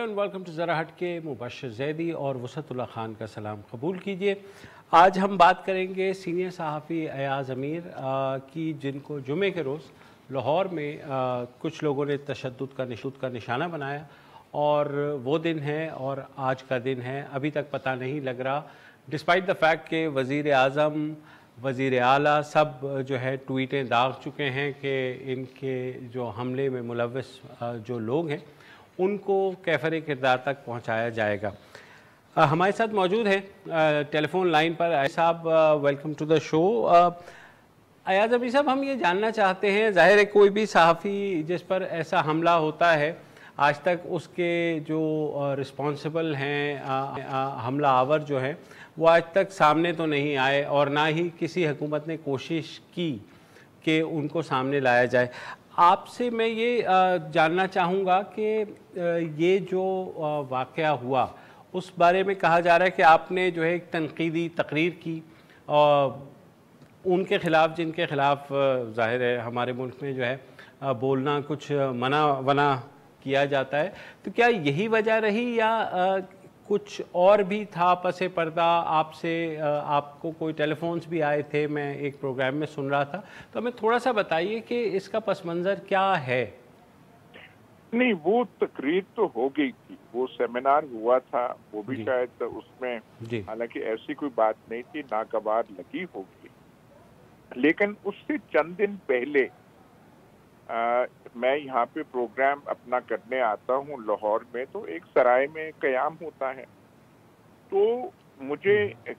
And welcome to ज़रा हट के। मुबश्शिर ज़ैदी और वसअतुल्लाह खान का सलाम कबूल कीजिए। आज हम बात करेंगे सीनियर सहाफ़ी अयाज़ अमीर की, जिनको जुमे के रोज़ लाहौर में कुछ लोगों ने तशद्दुद का निशाना बनाया और वो दिन है और आज का दिन है। अभी तक पता नहीं लग रहा, डिस्पाइट द फैक्ट के वज़ीर आज़म, वज़ीर आला सब जो है ट्वीटें दाग चुके हैं कि इनके जो हमले में मुलव्वस जो लोग हैं उनको कैफर किरदार तक पहुंचाया जाएगा। हमारे साथ मौजूद है टेलीफोन लाइन पर अयाज साहब। Welcome to the show. Ayaz Amir साहब, हम ये जानना चाहते हैं, ज़ाहिर है कोई भी सहाफ़ी जिस पर ऐसा हमला होता है आज तक उसके जो रिस्पॉन्सिबल हैं हमला आवर जो हैं वो आज तक सामने तो नहीं आए और ना ही किसी हुकूमत ने कोशिश की कि उनको सामने लाया जाए। आपसे मैं ये जानना चाहूँगा कि ये जो वाक़या हुआ उस बारे में कहा जा रहा है कि आपने जो है एक तनकीदी तकरीर की उनके ख़िलाफ़ जिनके ख़िलाफ़ ज़ाहिर है हमारे मुल्क में जो है बोलना कुछ मना वना किया जाता है। तो क्या यही वजह रही या कुछ और भी था पसे पर्दा? आपसे आपको कोई टेलीफोन्स भी आए थे, मैं एक प्रोग्राम में सुन रहा था, तो हमें थोड़ा सा बताइए कि इसका पस मंज़र क्या है। नहीं, वो तकरीर तो हो गई थी, वो सेमिनार हुआ था, वो भी शायद उसमें हालांकि ऐसी कोई बात नहीं थी, नागवार लगी होगी, लेकिन उससे चंद दिन पहले मैं यहाँ पे प्रोग्राम अपना करने आता हूँ लाहौर में, तो एक सराय में क़याम होता है। तो मुझे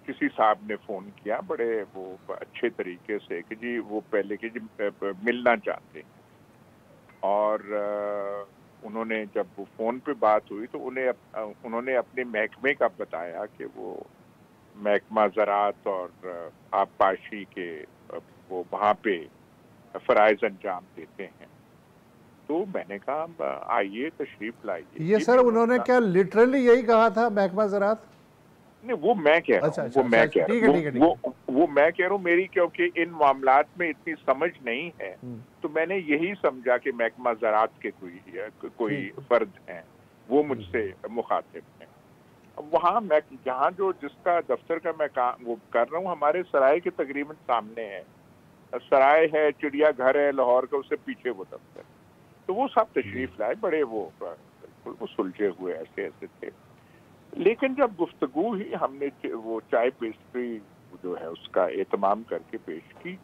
किसी साहब ने फ़ोन किया बड़े वो अच्छे तरीके से कि जी वो पहले कि जी मिलना चाहते हैं, और उन्होंने जब वो फ़ोन पे बात हुई तो उन्होंने अपने महकमे का बताया कि वो महकमा ज़राअत और आबपाशी के वो वहाँ पे फ़राइज़ अंजाम देते हैं। तो मैंने कहा आइए तशरीफ लाइए। ये सर उन्होंने क्या लिटरली यही कहा था महकमा ज़राअत? नहीं, वो मैं कह रहा हूँ, वो मैं कह रहा हूँ, वो मैं कह रहा हूँ, मेरी क्योंकि इन मामलात में इतनी समझ नहीं है तो मैंने यही समझा कि महकमा ज़राअत के कोई फर्द हैं, वो मुझसे मुखातिब हैं। वहाँ मैं जहाँ जो जिसका दफ्तर का मैं वो कर रहा हूँ हमारे सराय के तकरीबन सामने है, सराय है, चिड़ियाघर है लाहौर का, उससे पीछे वो दफ्तर। तो वो सब तशरीफ लाए, बड़े वो सुलझे हुए ऐसे थे। लेकिन जब गुफ्तगू ही हमने वो चाय पेस्ट्री जो है उसका एहतमाम करके पेश की,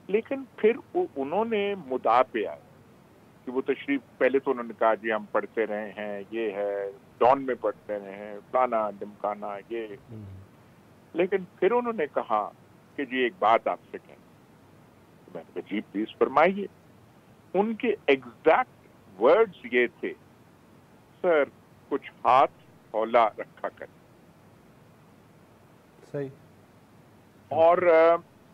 लेकिन फिर उन्होंने मुद्दा पे आए कि वो तशरीफ, पहले तो उन्होंने कहा जी हम पढ़ते रहे हैं, ये है डॉन में पढ़ते रहे हैं, फलाना ढिमकाना ये, लेकिन फिर उन्होंने कहा कि जी एक बात आपसे कहें। तो मैंने कहा जी प्लीज फरमाइए। उनके एग्जैक्ट वर्ड्स ये थे, सर कुछ हाथ हौला रखा करें। सही। और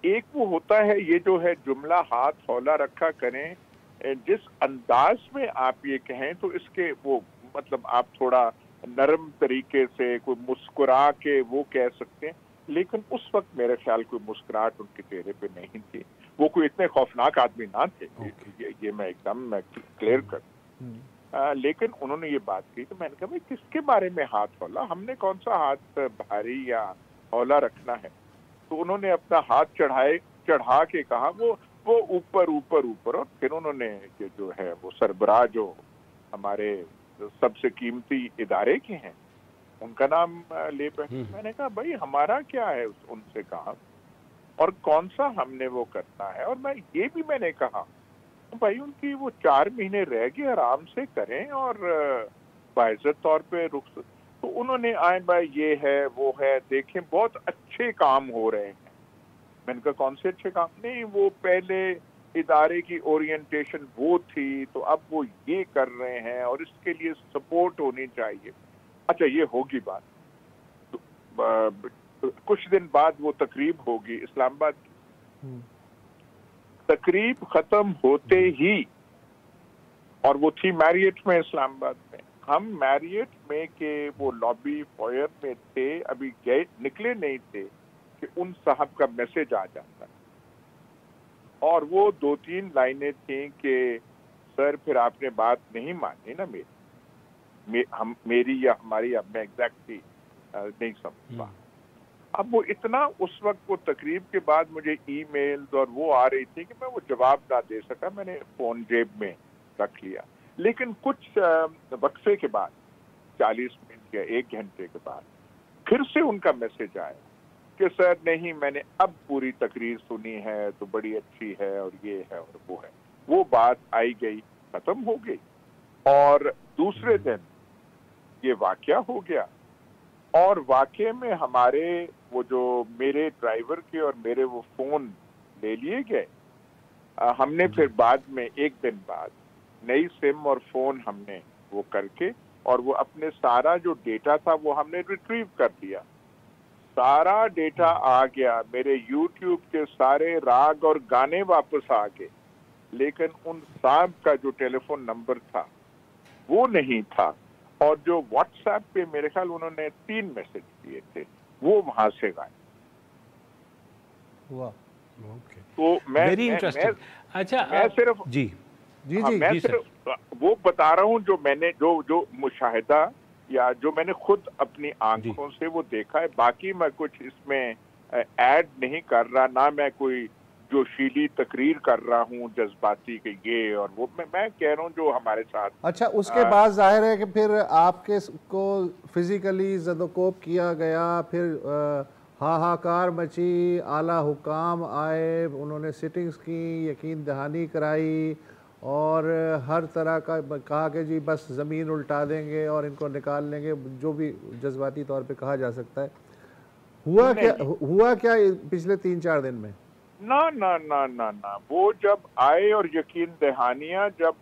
एक वो होता है ये जो है जुमला हाथ हौला रखा करें, जिस अंदाज में आप ये कहें तो इसके वो मतलब आप थोड़ा नरम तरीके से कोई मुस्कुरा के वो कह सकते हैं, लेकिन उस वक्त मेरे ख्याल कोई मुस्कुराहट उनके चेहरे पे नहीं थी। वो कोई इतने खौफनाक आदमी ना थे, ये मैं एकदम क्लियर कर। लेकिन उन्होंने ये बात की तो मैंने कहा भाई किसके बारे में हाथ हौला, हमने कौन सा हाथ भारी या हौला रखना है। तो उन्होंने अपना हाथ चढ़ा के कहा वो ऊपर ऊपर ऊपर, और फिर उन्होंने जो है वो सरबराह जो हमारे सबसे कीमती इदारे के हैं उनका नाम ले बैठे। मैंने कहा भाई हमारा क्या है उनसे कहा, और कौन सा हमने वो करना है। और मैंने कहा भाई उनकी वो 4 महीने रह गए, आराम से करें और बाइज्जत तौर पे रुख। तो उन्होंने आए भाई ये है वो है, देखें बहुत अच्छे काम हो रहे हैं। मैंने कहा कौन से अच्छे काम? नहीं, वो पहले इदारे की ओरिएंटेशन वो थी तो अब वो ये कर रहे हैं और इसके लिए सपोर्ट होनी चाहिए। अच्छा ये होगी बात, तो कुछ दिन बाद वो तकरीब होगी इस्लामाबाद की। तकरीब खत्म होते ही, और वो थी मैरियट में इस्लामाबाद में, हम मैरियट में के वो लॉबी फॉयर में थे, अभी निकले नहीं थे कि उन साहब का मैसेज आ जाता, और वो 2-3 लाइनें थी कि सर फिर आपने बात नहीं मानी ना मेरी। मेरी या हमारी, अब मैं एग्जैक्टली नहीं समझ पा। अब वो इतना उस वक्त वो तकरीब के बाद मुझे ईमेल्स और वो आ रही थी कि मैं वो जवाब ना दे सका, मैंने फोन जेब में रख लिया। लेकिन कुछ वक्फे के बाद 40 मिनट या 1 घंटे के बाद फिर से उनका मैसेज आया कि सर नहीं, मैंने अब पूरी तकरीर सुनी है तो बड़ी अच्छी है और ये है और वो है। वो बात आई गई, खत्म हो गई, और दूसरे दिन ये वाकया हो गया। और वाकये में हमारे वो जो मेरे ड्राइवर के और मेरे वो फोन ले लिए गए। हमने फिर बाद में 1 दिन बाद नई सिम और फोन हमने वो करके, और वो अपने सारा जो डेटा था वो हमने रिट्रीव कर लिया। सारा डेटा आ गया, मेरे YouTube के सारे राग और गाने वापस आ गए, लेकिन उन साहब का जो टेलीफोन नंबर था वो नहीं था। और जो व्हाट्सएप पे मेरे ख्याल उन्होंने 3 मैसेज किए थे, वो वहां से गायब। ओके, तो वेरी इंटरेस्टिंग। अच्छा, मैं सिर्फ जी जी हाँ, जी मैं जी सिर्फ वो बता रहा हूँ जो मैंने जो मुशाहिदा या जो मैंने खुद अपनी आंखों से वो देखा है। बाकी मैं कुछ इसमें ऐड नहीं कर रहा, ना मैं कोई जोशीली तकरीर कर रहा हूँ जज्बाती के ये और वो। मैं कह रहा हूँ जो हमारे साथ। अच्छा, उसके बाद जाहिर है कि फिर आपके को फिजिकली ज़दोकोब किया गया, फिर हाहाकार मची, आला हुकाम आए, उन्होंने सिटिंग्स की, यकीन दहानी कराई और हर तरह का कहा कि जी बस ज़मीन उल्टा देंगे और इनको निकाल लेंगे, जो भी जज्बाती तौर पे कहा जा सकता है। हुआ क्या पिछले 3-4 दिन में? ना ना ना ना ना, वो जब आए और यकीन दहानियां जब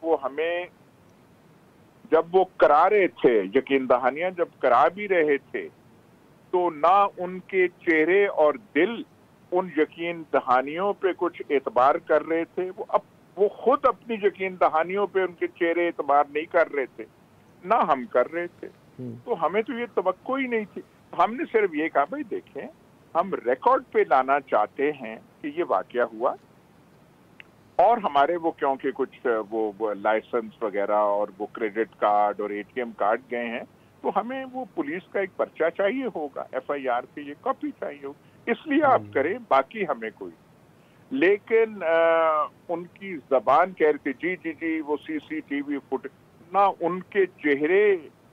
वो करा रहे थे, यकीन दहानियां जब करा भी रहे थे, तो ना उनके चेहरे और दिल उन यकीन दहानियों पे कुछ एतबार कर रहे थे। वो खुद अपनी यकीन दहानियों पे उनके चेहरे एतबार नहीं कर रहे थे, ना हम कर रहे थे। तो हमें तो ये तवक्को ही नहीं थी। हमने सिर्फ ये कहा, भाई देखें, हम रिकॉर्ड पे लाना चाहते हैं कि ये वाकया हुआ, और हमारे वो क्योंकि कुछ वो लाइसेंस वगैरह और वो क्रेडिट कार्ड और ATM कार्ड गए हैं, तो हमें वो पुलिस का एक पर्चा चाहिए होगा, FIR की ये कॉपी चाहिए होगी, इसलिए आप करें, बाकी हमें कोई। लेकिन उनकी जबान कह रही थी जी जी जी वो CCTV फुटेज, ना उनके चेहरे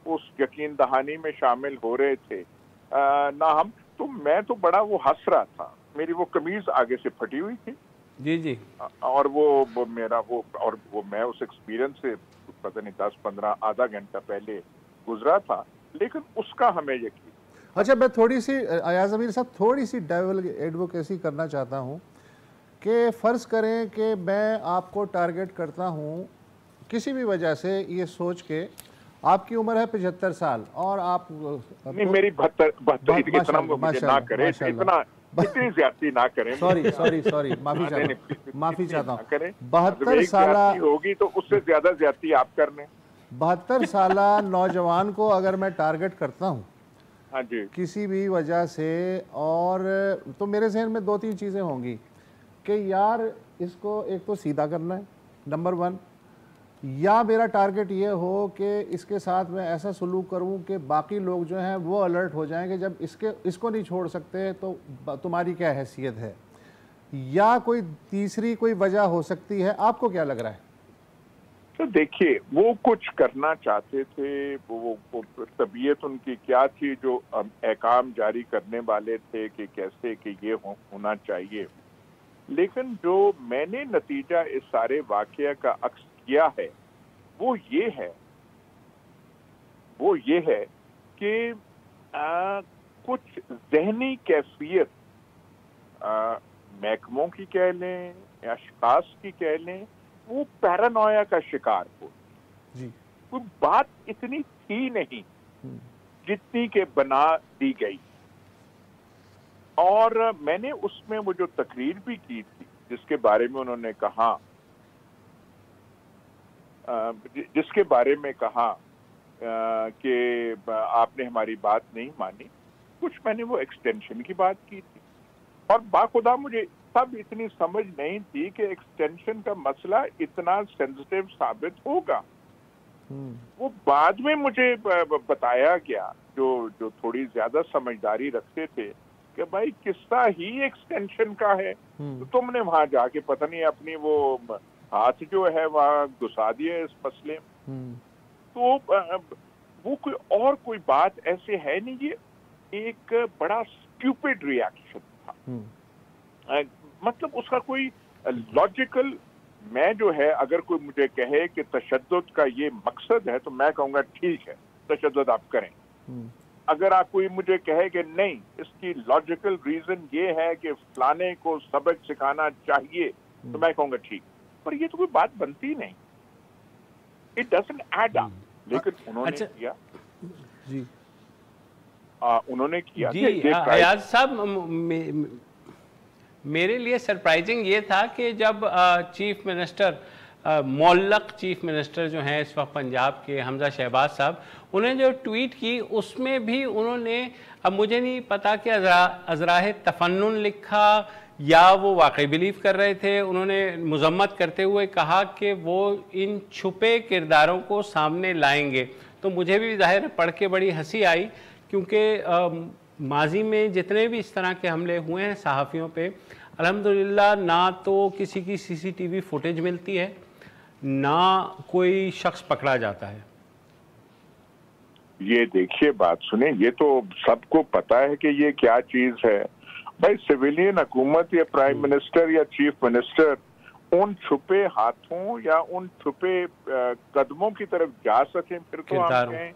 उस यकीन दहानी में शामिल हो रहे थे, ना हम। तो मैं तो बड़ा वो हंस रहा था, मेरी वो कमीज आगे से फटी हुई थी जी जी, और वो मेरा वो मैं उस एक्सपीरियंस से पता नहीं 10-15 आधा घंटा पहले गुजरा था, लेकिन उसका हमें यकीन। अच्छा, मैं थोड़ी सी अयाज अमीर साहब थोड़ी सी डेविल एडवोकेसी करना चाहता हूँ कि फ़र्ज़ करें कि मैं आपको टारगेट करता हूँ किसी भी वजह से, ये सोच के आपकी उम्र है 75 साल और आप नहीं, मेरी 72 इतना मुझे ना करें, इतनी ज्यादती ना करें। सॉरी माफी चाहता हूँ। 72 साल होगी तो उससे ज्यादा ज्यादती आप कर लें। 72 साल नौजवान को अगर मैं टारगेट करता हूँ हाँ जी, किसी भी वजह से, और तो मेरे जहन में 2-3 चीज़ें होंगी कि यार इसको एक तो सीधा करना है, नंबर 1, या मेरा टारगेट ये हो कि इसके साथ मैं ऐसा सलूक करूं कि बाकी लोग जो हैं वो अलर्ट हो जाएंगे, जब इसको नहीं छोड़ सकते तो तुम्हारी क्या हैसियत है, या कोई तीसरी कोई वजह हो सकती है। आपको क्या लग रहा है? तो देखिए, वो कुछ करना चाहते थे, वो तबीयत उनकी क्या थी जो अहकाम जारी करने वाले थे कि कैसे कि ये होना चाहिए। लेकिन जो मैंने नतीजा इस सारे वाकया का अक्स किया है वो ये है कि कुछ जहनी कैफियत महकमों की कह लें या अशखास की कह लें, वो पैरानोया का शिकार हो जी। कोई बात इतनी थी नहीं जितनी के बना दी गई। और मैंने उसमें वो जो तकरीर भी की थी जिसके बारे में उन्होंने कहा, जिसके बारे में कहा कि आपने हमारी बात नहीं मानी, कुछ मैंने वो एक्सटेंशन की बात की थी। और बाखुदा मुझे तब इतनी समझ नहीं थी कि एक्सटेंशन का मसला इतना सेंसिटिव साबित होगा। वो बाद में मुझे बताया गया, जो जो थोड़ी ज्यादा समझदारी रखते थे, कि भाई किस्सा ही एक्सटेंशन का है, तो तुमने वहां जाके पता नहीं अपनी वो हाथ जो है वहां घुसा दिए इस मसले में। तो वो कोई बात ऐसे है नहीं, ये एक बड़ा स्टूपिड रिएक्शन था। मतलब उसका कोई लॉजिकल, मैं जो है अगर कोई मुझे कहे कि तशद्दुद का ये मकसद है तो मैं कहूँगा ठीक है, तशद्दुद आप करें। अगर आप कोई मुझे कहे कि नहीं, इसकी लॉजिकल रीजन ये है कि फलाने को सबक सिखाना चाहिए, तो मैं कहूँगा ठीक, पर ये तो कोई बात बनती नहीं, इट डजंट ऐड अप। लेकिन उन्होंने किया जी, उन्होंने किया जी। अयाज साहब, मेरे लिए सरप्राइजिंग ये था कि जब चीफ मिनिस्टर, मोल्लक चीफ मिनिस्टर जो हैं इस वक्त पंजाब के, हमजा शहबाज साहब, उन्होंने जो ट्वीट की उसमें भी उन्होंने, अब मुझे नहीं पता कि अज़राह तफन्नुन लिखा या वो वाकई बिलीव कर रहे थे, उन्होंने मजम्मत करते हुए कहा कि वो इन छुपे किरदारों को सामने लाएंगे। तो मुझे भी ज़ाहिर पढ़ के बड़ी हंसी आई, क्योंकि माजी में जितने भी इस तरह के हमले हुए हैं सहाफ़ियों पे, अल्हम्दुलिल्लाह ना तो किसी की CCTV फुटेज मिलती है, ना कोई शख्स पकड़ा जाता है। ये देखिए, बात सुने, ये तो सबको पता है कि ये क्या चीज है। भाई सिविलियन हुकूमत या प्राइम मिनिस्टर या चीफ मिनिस्टर उन छुपे हाथों या उन छुपे कदमों की तरफ जा सके, फिर तो हम कहें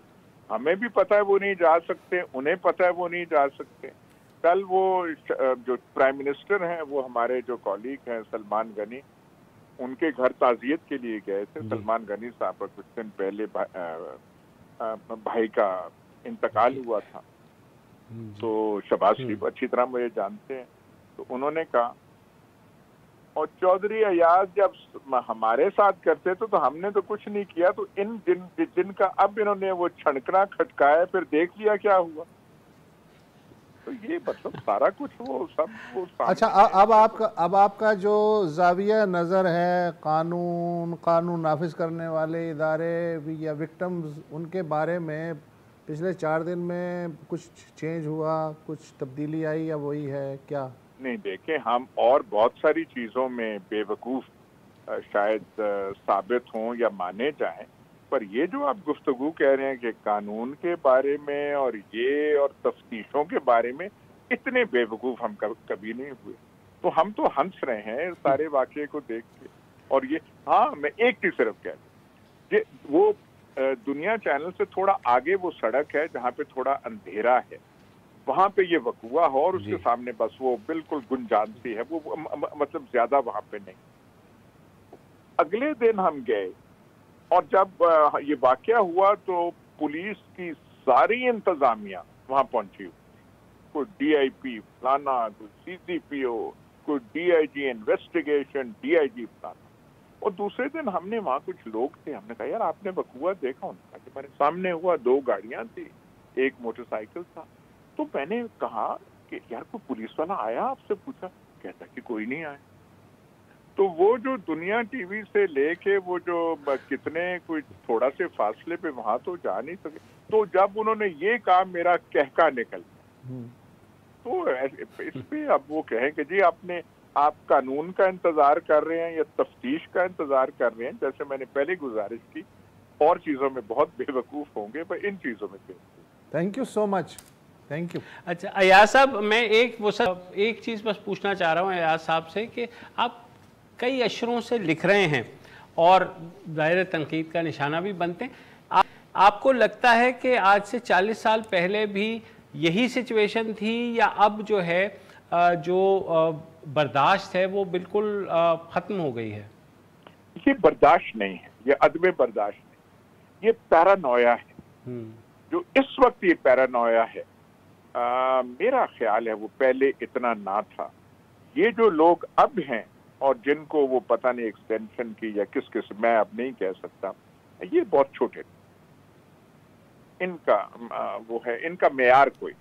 हमें भी पता है वो नहीं जा सकते, उन्हें पता है वो नहीं जा सकते। कल वो जो प्राइम मिनिस्टर हैं, वो हमारे जो कॉलीग हैं सलमान गनी, उनके घर ताजियत के लिए गए थे। सलमान गनी साहब का कुछ दिन पहले भाई का इंतकाल हुआ था, तो शहबाज शरीफ अच्छी तरह मुझे जानते हैं। तो उन्होंने कहा, और चौधरी अयाज जब हमारे साथ करते थे तो हमने तो कुछ नहीं किया, तो इन जिनका अब इन्होंने वो छनकना खटकाया, फिर देख लिया क्या हुआ। तो ये मतलब सारा कुछ वो सब वो। अच्छा, अब आपका जो जाविया नज़र है, कानून नाफिज करने वाले इदारे या विक्टिम्स, उनके बारे में पिछले 4 दिन में कुछ चेंज हुआ, कुछ तब्दीली आई, या वही है क्या? नहीं, देखें, हम और बहुत सारी चीजों में बेवकूफ शायद साबित हों या माने जाएं, पर ये जो आप गुफ्तगू कह रहे हैं कि कानून के बारे में और ये और तफ्तीशों के बारे में, इतने बेवकूफ हम कभी नहीं हुए। तो हम तो हंस रहे हैं सारे वाकये को देख के। और ये, हाँ, मैं एक चीज सिर्फ कह दूं, ये वो दुनिया चैनल से थोड़ा आगे वो सड़क है जहाँ पे थोड़ा अंधेरा है, वहां पे ये वकूआ हो, और उसके सामने बस वो बिल्कुल गुंजान सी है, वो मतलब ज्यादा वहां पे नहीं। अगले दिन हम गए, और जब ये वाकया हुआ तो पुलिस की सारी इंतजामिया वहां पहुंची, कोई DIP फलाना, कोई CCPO, कोई DIG इन्वेस्टिगेशन, DIG फलाना। और दूसरे दिन हमने वहां कुछ लोग थे, हमने कहा यार आपने वकूआ देखा? उन्होंने कहा कि मेरे सामने हुआ, 2 गाड़ियां थी, एक मोटरसाइकिल था। तो मैंने कहा कि यार कोई पुलिस वाला आया आपसे पूछा? कहता कि कोई नहीं आया। तो वो जो दुनिया टीवी से लेके वो जो कितने कोई थोड़ा से फासले पे, वहां तो जा नहीं सके। तो जब उन्होंने ये कहा मेरा कहका निकल, तो इस पे अब वो कहें कि जी आप कानून का इंतजार कर रहे हैं या तफ्तीश का इंतजार कर रहे हैं, जैसे मैंने पहले गुजारिश की, और चीजों में बहुत बेवकूफ होंगे, पर इन चीजों में। Thank you so much, thank you. अच्छा अयाज साहब, मैं एक चीज़ बस पूछना चाह रहा हूँ अयाज साहब से कि आप कई अशरों से लिख रहे हैं और ज़ाहिर तनकीद का निशाना भी बनते हैं। आपको लगता है कि आज से 40 साल पहले भी यही सिचुएशन थी, या अब जो है जो बर्दाश्त है वो बिल्कुल ख़त्म हो गई है? ये बर्दाश्त नहीं है, ये अदम बर्दाश्त नहीं, ये पैरानोया है। जो इस वक्त ये पैरानोया है, मेरा ख्याल है वो पहले इतना ना था। ये जो लोग अब हैं और जिनको वो पता नहीं एक्सटेंशन की या किस किस, मैं अब नहीं कह सकता, ये बहुत छोटे, इनका वो है, इनका मेयार कोई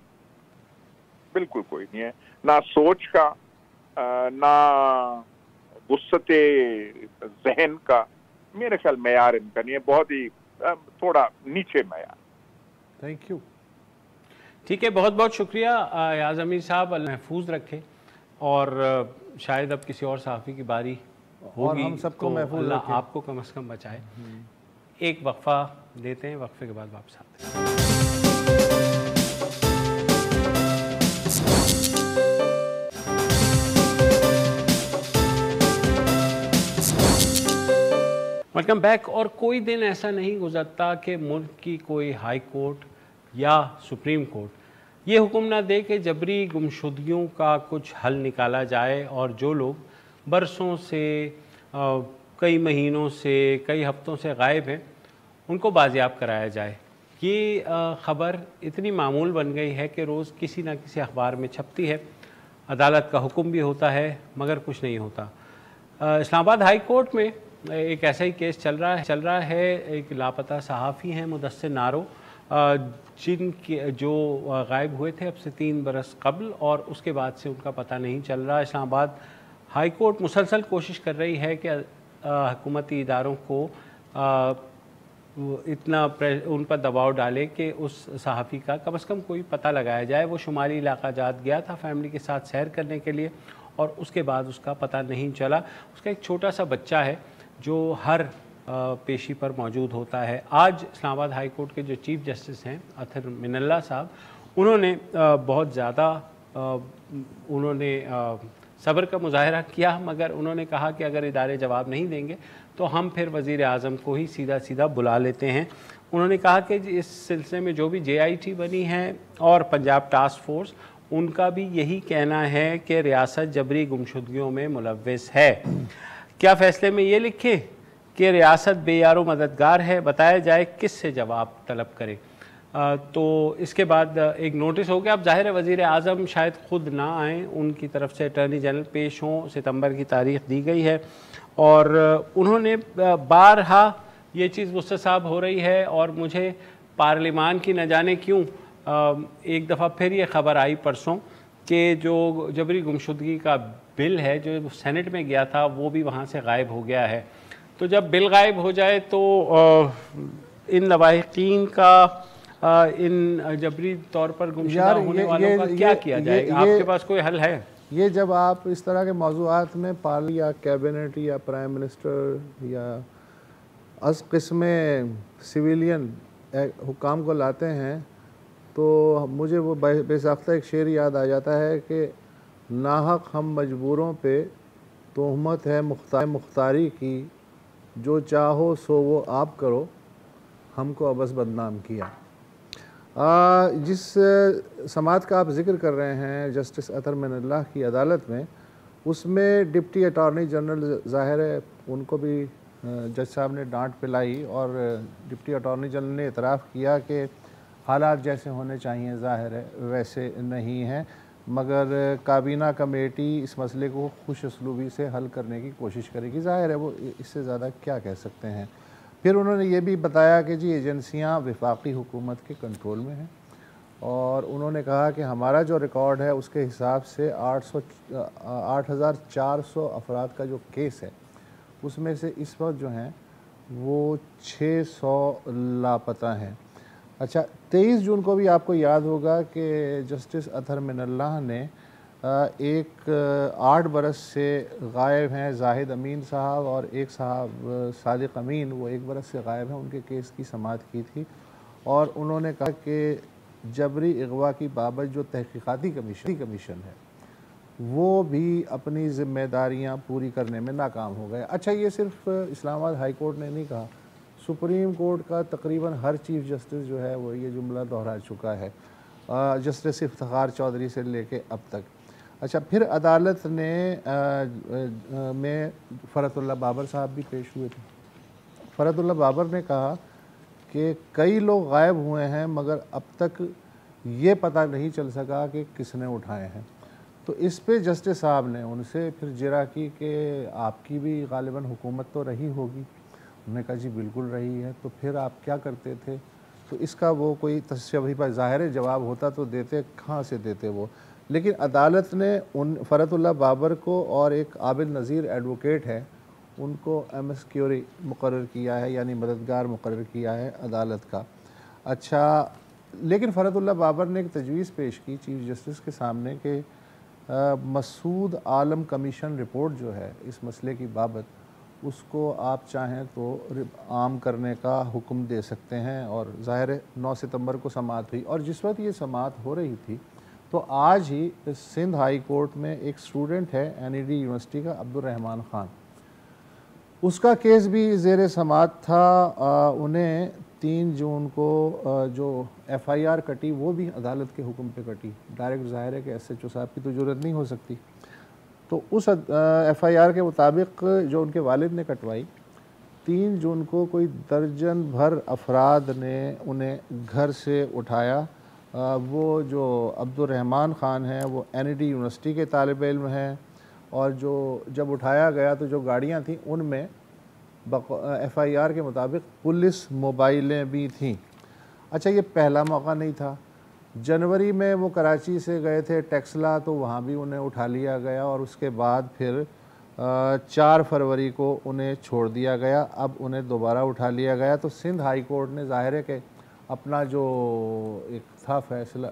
बिल्कुल कोई नहीं है, ना सोच का, ना गुस्सते जहन का, मेरे ख्याल मेयार इनका नहीं है। बहुत ही थोड़ा नीचे मैयार। Thank you. ठीक है, बहुत बहुत शुक्रिया अयाज अमीर साहब, अल्लाह महफूज रखे। और शायद अब किसी और सहाफ़ी की बारी होगी और हम सबको तो महफूज अल्लाह रखे। आपको कम से कम बचाए। एक वक्फा देते हैं, वक्फे के बाद वापस आते हैं। Welcome back. और कोई दिन ऐसा नहीं गुजरता कि मुल्क की कोई हाई कोर्ट या सुप्रीम कोर्ट ये हुक्म ना दे कि जबरी गुमशुदगियों का कुछ हल निकाला जाए और जो लोग बरसों से कई महीनों से कई हफ्तों से गायब हैं उनको बाजियाब कराया जाए। ये ख़बर इतनी मामूल बन गई है कि रोज़ किसी न किसी अखबार में छपती है। अदालत का हुक्म भी होता है मगर कुछ नहीं होता। इस्लामाबाद हाई कोर्ट में एक ऐसा ही केस चल रहा है। एक लापता सहाफ़ी हैं मुदस्सिर नारो, जिनके जो गायब हुए थे अब से 3 बरस कबल, और उसके बाद से उनका पता नहीं चल रहा। इस्लामाबाद हाई कोर्ट मुसलसल कोशिश कर रही है कि हुकूमती इदारों को इतना उन पर दबाव डाले कि उस सहाफ़ी का कम से कम कोई पता लगाया जाए। वो शुमाली इलाका जात गया था फैमिली के साथ सैर करने के लिए और उसके बाद उसका पता नहीं चला। उसका एक छोटा सा बच्चा है जो हर पेशी पर मौजूद होता है। आज इस्लामाबाद हाई कोर्ट के जो चीफ़ जस्टिस हैं अतर मिनल्ला साहब, उन्होंने बहुत ज़्यादा उन्होंने सब्र का मुजाहरा किया, मगर उन्होंने कहा कि अगर इदारे जवाब नहीं देंगे तो हम फिर वज़ीर आज़म को ही सीधा सीधा बुला लेते हैं। उन्होंने कहा कि इस सिलसिले में जो भी JIT बनी है और पंजाब टास्क फोर्स, उनका भी यही कहना है कि रियासत जबरी गुमशुदगियों में मुलव्विस है। क्या फ़ैसले में ये लिखें कि रियासत बेयारो मददगार है, बताया जाए किस से जवाब तलब करें। तो इसके बाद एक नोटिस हो गया। अब ज़ाहिर है वज़ीर आज़म शायद ख़ुद ना आएँ, उनकी तरफ से अटॉर्नी जनरल पेश हों, सितंबर की तारीख़ दी गई है और उन्होंने बारहा ये चीज़ मुझसे साहब हो रही है और मुझे पार्लिमान की न जाने क्यों एक दफ़ा फिर ये ख़बर आई परसों कि जो जबरी गुमशुदगी का बिल है जो सेनेट में गया था वो भी वहाँ से गायब हो गया है। तो जब बिल गायब हो जाए तो इन लवाहिकीन का इन जबरी तौर पर गुमशुदा होने वालों का क्या किया जाएगा? आपके पास कोई हल है? ये जब आप इस तरह के मौज़ूआत में पार्ली या कैबिनेट या प्राइम मिनिस्टर या अस किस्म सिविलियन हुकाम को लाते हैं तो मुझे वो बेसाख्ता एक शेर याद आ जाता है कि नाहक हम मजबूरों पे तोहमत है मुख्तारी की, जो चाहो सो वो आप करो, हमको अबस बदनाम किया। जिस समात का आप ज़िक्र कर रहे हैं जस्टिस अतर मिनल्ला की अदालत में, उसमें डिप्टी अटॉर्नी जनरल ज़ाहिर है उनको भी जज साहब ने डांट पिलाई और डिप्टी अटॉर्नी जनरल ने इतराफ़ किया कि हालात जैसे होने चाहिए ज़ाहिर है वैसे नहीं हैं, मगर काबीना कमेटी इस मसले को खुश उसलूबी से हल करने की कोशिश करेगी। ज़ाहिर है वो इससे ज़्यादा क्या कह सकते हैं। फिर उन्होंने ये भी बताया कि जी एजेंसियाँ वफाकी हुकूमत के कंट्रोल में हैं और उन्होंने कहा कि हमारा जो रिकॉर्ड है उसके हिसाब से 8,400 अफराद का जो केस है उसमें से इस वक्त जो हैं वो 600 लापता हैं। अच्छा, 23 जून को भी आपको याद होगा कि जस्टिस अतर मिनल्ला ने एक 8 बरस से गायब हैं जाहिद अमीन साहब और एक साहब सादिक अमीन, वो 1 बरस से गायब हैं, उनके केस की समाअत की थी और उन्होंने कहा कि जबरी अगवा की बाबत जो तहकीकाती कमीशन है वो भी अपनी ज़िम्मेदारियां पूरी करने में नाकाम हो गए। अच्छा, ये सिर्फ इस्लामाबाद हाई कोर्ट ने नहीं कहा, सुप्रीम कोर्ट का तकरीबन हर चीफ जस्टिस जो है वो ये जुमला दोहरा चुका है, जस्टिस इफ्तिखार चौधरी से लेके अब तक। अच्छा, फिर अदालत ने में फ़रतुल्लाह बाबर साहब भी पेश हुए थे। फ़रतुल्लाह बाबर ने कहा कि कई लोग गायब हुए हैं मगर अब तक ये पता नहीं चल सका कि किसने उठाए हैं। तो इस पे जस्टिस साहब ने उनसे फिर जिरा की कि आपकी भी गालिबन हुकूमत तो रही होगी। उन्होंने कहा जी बिल्कुल रही है। तो फिर आप क्या करते थे? तो इसका वो कोई तशरीह पर ज़ाहिर जवाब होता तो देते, कहाँ से देते वो। लेकिन अदालत ने उन फ़रतुल्लाह बाबर को और एक आबिद नज़ीर एडवोकेट है उनको एमएस क्यूरी मुकर्रर किया है, यानी मददगार मुकर्रर किया है अदालत का। अच्छा, लेकिन फ़रतुल्लाह बाबर ने एक तजवीज़ पेश की चीफ जस्टिस के सामने कि मसूद आलम कमीशन रिपोर्ट जो है इस मसले की बाबत, उसको आप चाहें तो आम करने का हुक्म दे सकते हैं। और ज़ाहिर है 9 सितंबर को समाअत हुई, और जिस वक्त ये समाअत हो रही थी तो आज ही सिंध हाई कोर्ट में एक स्टूडेंट है एनईडी यूनिवर्सिटी का, अब्दुर्रहमान ख़ान, उसका केस भी ज़ेर समाअत था। उन्हें 3 जून को जो एफआईआर कटी वो भी अदालत के हुक्म पे कटी। डायरेक्ट ज़ाहिर है कि एसएचओ साहब की तो ज़रूरत नहीं हो सकती। तो उस एफआईआर के मुताबिक जो उनके वालिद ने कटवाई, 3 जून को कोई दर्जन भर अफराद ने उन्हें घर से उठाया। वो जो अब्दुर्रहमान ख़ान हैं वो एनईडी यूनिवर्सिटी के तालिब इल्म हैं, और जो जब उठाया गया तो जो गाड़ियाँ थीं उनमें एफआईआर के मुताबिक पुलिस मोबाइलें भी थीं। अच्छा, ये पहला मौका नहीं था। जनवरी में वो कराची से गए थे टेक्सला, तो वहाँ भी उन्हें उठा लिया गया, और उसके बाद फिर 4 फरवरी को उन्हें छोड़ दिया गया। अब उन्हें दोबारा उठा लिया गया। तो सिंध हाई कोर्ट ने ज़ाहिर है कि अपना जो एक था फैसला,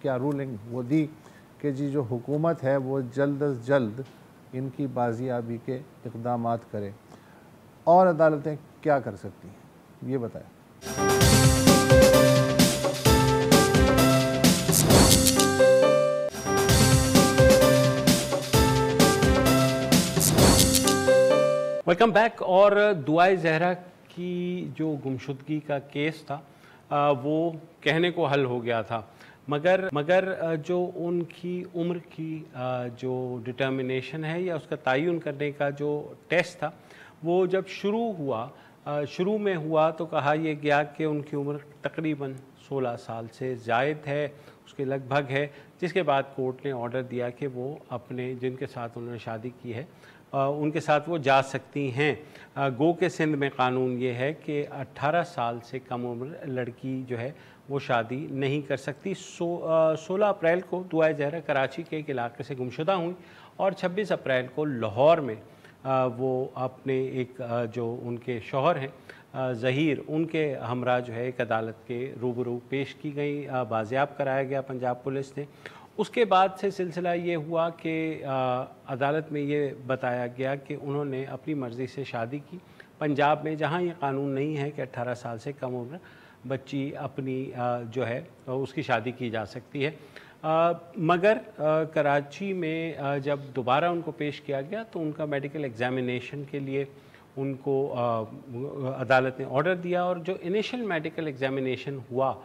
क्या रूलिंग वो दी कि जी जो हुकूमत है वो जल्द अज जल्द इनकी बाजियाबी के इक़दामात करे। और अदालतें क्या कर सकती हैं, ये बताएं। Welcome back. और दुआए ज़हरा की जो गुमशुदगी का केस था वो कहने को हल हो गया था, मगर जो उनकी उम्र की जो डिटर्मिनेशन है या उसका तयन करने का जो टेस्ट था वो जब शुरू में हुआ तो कहा यह गया कि उनकी उम्र तकरीबन 16 साल से ज़ायद है, उसके लगभग है, जिसके बाद कोर्ट ने ऑर्डर दिया कि वो अपने जिनके साथ उन्होंने शादी की है उनके साथ वो जा सकती हैं। गो के सिंध में कानून ये है कि 18 साल से कम उम्र लड़की जो है वो शादी नहीं कर सकती। 16 अप्रैल को दुआए ज़हरा कराची के एक इलाके से गुमशुदा हुई और 26 अप्रैल को लाहौर में वो अपने एक जो उनके शौहर हैं ज़हीर, उनके हमरा जो है एक अदालत के रूबरू पेश की गई, बाजियाब कराया गया पंजाब पुलिस ने। उसके बाद से सिलसिला ये हुआ कि अदालत में ये बताया गया कि उन्होंने अपनी मर्ज़ी से शादी की पंजाब में, जहाँ ये कानून नहीं है कि 18 साल से कम उम्र बच्ची अपनी जो है उसकी शादी की जा सकती है। मगर कराची में जब दोबारा उनको पेश किया गया तो उनका मेडिकल एग्ज़ामिनेशन के लिए उनको अदालत ने ऑर्डर दिया, और जो इनिशियल मेडिकल एग्ज़ामिनेशन हुआ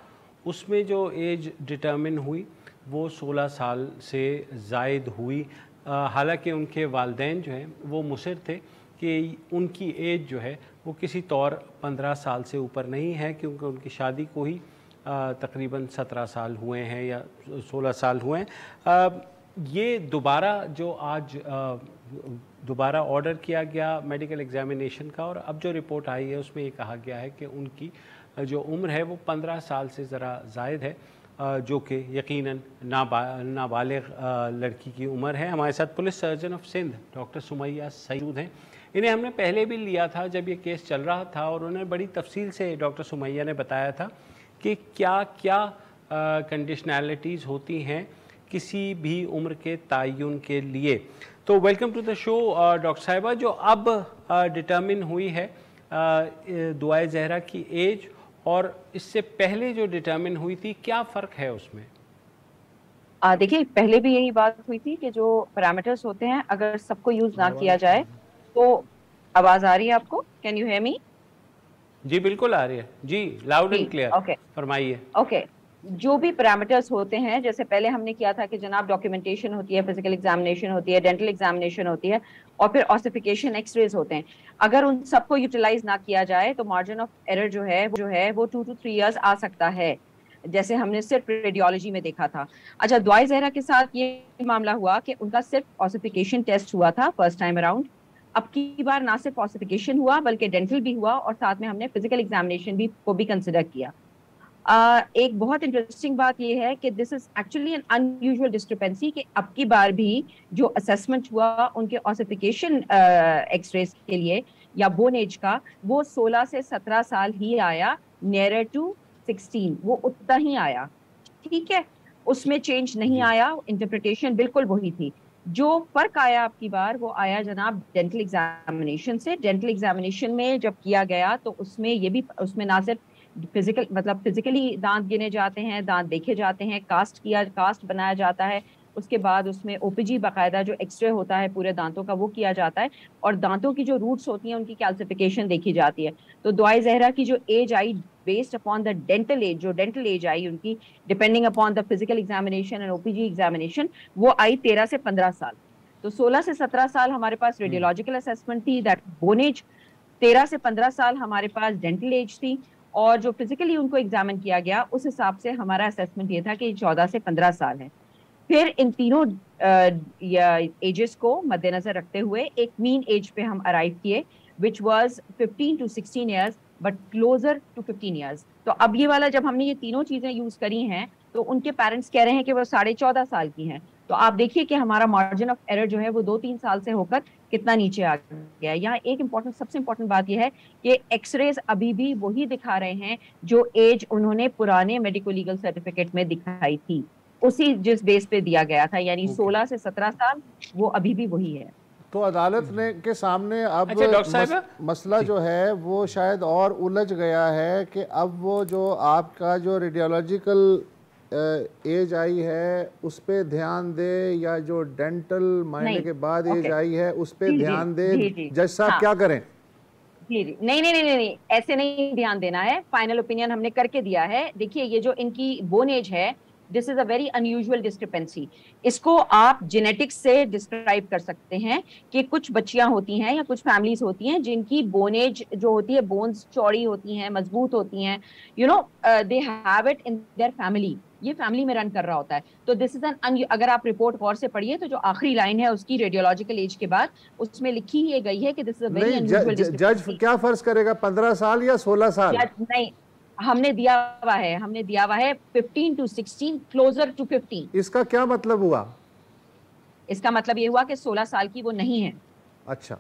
उसमें जो एज डिटर्मिन हुई वो 16 साल से ज़ायद हुई। हालांकि उनके वालिदैन जो हैं वो मुसर थे कि उनकी एज जो है वो किसी तौर 15 साल से ऊपर नहीं है, क्योंकि उनकी शादी को ही तकरीबन 17 साल हुए हैं या 16 साल हुए हैं। ये दोबारा जो आज दोबारा ऑर्डर किया गया मेडिकल एग्ज़ामिनेशन का, और अब जो रिपोर्ट आई है उसमें ये कहा गया है कि उनकी जो उम्र है वो 15 साल से ज़रा ज़ायद है, जो कि यकीनन नाबालिग लड़की की उम्र है। हमारे साथ police surgeon of Sindh doctor Sumaiya Saeed हैं। इन्हें हमने पहले भी लिया था जब ये केस चल रहा था, और उन्हें बड़ी तफसील से डॉक्टर सुमैया ने बताया था कि क्या क्या कंडीशनैलिटीज़ होती हैं किसी भी उम्र के तयन के लिए। तो welcome to the show doctor साहिबा। जो अब डिटर्मिन हुई है दुआए ज़हरा की एज और इससे पहले जो डिटर्मिन हुई थी, क्या फ़र्क है उसमें? देखिए, पहले भी यही बात हुई थी कि जो पैरामीटर्स होते हैं अगर सबको यूज ना किया जाए तो। आवाज आ रही है आपको? Can you hear me? जी बिल्कुल आ रही है जी, लाउड एंड क्लियर। ओके, फरमाइए। ओके। जो भी पैरामीटर्स होते हैं, जैसे पहले हमने किया था कि जनाब डॉक्यूमेंटेशन होती है, फिजिकल एग्जामिनेशन होती है, डेंटल एग्जामिनेशन होती है, और फिर ऑसिफिकेशन एक्सरेज होते हैं। अगर उन सबको यूटिलाइज ना किया जाए तो मार्जिन ऑफ एरर जो है वो 2 to 3 years आ सकता है, जैसे हमने सिर्फ रेडियोलॉजी में देखा था। अच्छा, दुआए ज़हरा के साथ ये मामला हुआ कि उनका सिर्फ ऑसिफिकेशन टेस्ट हुआ था फर्स्ट टाइम अराउंड। अब की बार ना सिर्फ ऑसिफिकेशन हुआ बल्कि डेंटल भी हुआ, और साथ में हमने फिजिकल एग्जामिनेशन भी को भी कंसिडर किया। एक बहुत इंटरेस्टिंग बात यह है कि this is actually an unusual discrepancy कि अब की बार भी जो असेसमेंट हुआ उनके ऑसिफिकेशन एक्सरेज के लिए या बोन एज का, वो 16 से 17 साल ही आया, नियरर टू 16 वो उतना ही आया। ठीक है, उसमें चेंज नहीं आया, इंटरप्रिटेशन बिल्कुल वही थी। जो फर्क आया आपकी बार वो आया जनाब डेंटल एग्जामिनेशन से। डेंटल एग्जामिनेशन में जब किया गया तो उसमें ना सिर्फ फिजिकल मतलब फिजिकली दांत गिने जाते हैं, दांत देखे जाते हैं, कास्ट बनाया जाता है, उसके बाद उसमें ओपीजी बाकायदा जो एक्सरे होता है पूरे दांतों का वो किया जाता है, और दांतों की जो रूट्स होती हैं उनकी कैल्सिफिकेशन देखी जाती है। तो दुआए ज़हरा की जो एज आई based upon the dental age, जो डेंटल एज आई उनकी depending upon the physical examination and OPG examination, वो आई 13 से 15 साल। तो 16 से 17 साल हमारे पास रेडियोलॉजिकल असेसमेंट थी, दैट बोन एज। 13 से 15 साल हमारे पास डेंटल एज थी, और जो फिजिकली उनको एग्जामिन किया गया उस हिसाब से हमारा असेसमेंट ये था कि 14 से 15 साल है। फिर इन तीनों एजेस को मद्देनजर रखते हुए एक मीन एज पे हम अराइव किए, which was 15 to 16 years but closer to 15 years. तो अब ये वाला जब हमने ये तीनों चीजें यूज करी हैं तो उनके पेरेंट्स कह रहे हैं कि वो 14.5 साल की हैं। तो आप देखिए कि हमारा मार्जिन ऑफ एरर जो है वो 2-3 साल से होकर कितना नीचे आ गया। यहाँ एक सबसे इम्पोर्टेंट बात यह है कि एक्सरेज अभी भी वही दिखा रहे हैं जो एज उन्होंने पुराने मेडिको लीगल सर्टिफिकेट में दिखाई थी, उसी जिस बेस पे दिया गया था, यानी 16 से 17 साल वो अभी भी वही है। तो अदालत ने के सामने अब मसला जो है वो शायद और उलझ गया है कि अब वो जो आपका जो रेडियोलॉजिकल एज आई है उस पे ध्यान दे, या जो डेंटल मायने के बाद एज आई है उस पे ध्यान दे। जज साहब क्या करें? जी नहीं, ऐसे नहीं ध्यान देना है। फाइनल ओपिनियन हमने करके दिया है। देखिए ये जो इनकी बोन एज है, this is a very unusual discrepancy. इसको आप जेनेटिक्स से डिस्क्राइब कर सकते हैं कि कुछ बच्चियां होती हैं या कुछ फैमिलीज होती हैं जिनकी बोन एज जो होती है, बोन्स चौड़ी होती हैं, मजबूत होती हैं, you know they have it in their family, ये फैमिली में रन कर रहा होता है। तो दिस इज एन, अगर आप रिपोर्ट गौर से पढ़िए तो जो आखिरी लाइन है उसकी रेडियोलॉजिकल एज के बाद उसमें लिखी ही गई है कि this is a very unusual discrepancy. जज क्या फर्ज करेगा, 15 साल या 16 साल? नहीं, हमने दिया हुआ है 15 to 16, क्लोजर टू 15। इसका क्या मतलब हुआ? इसका मतलब ये हुआ कि 16 साल की वो नहीं है। अच्छा,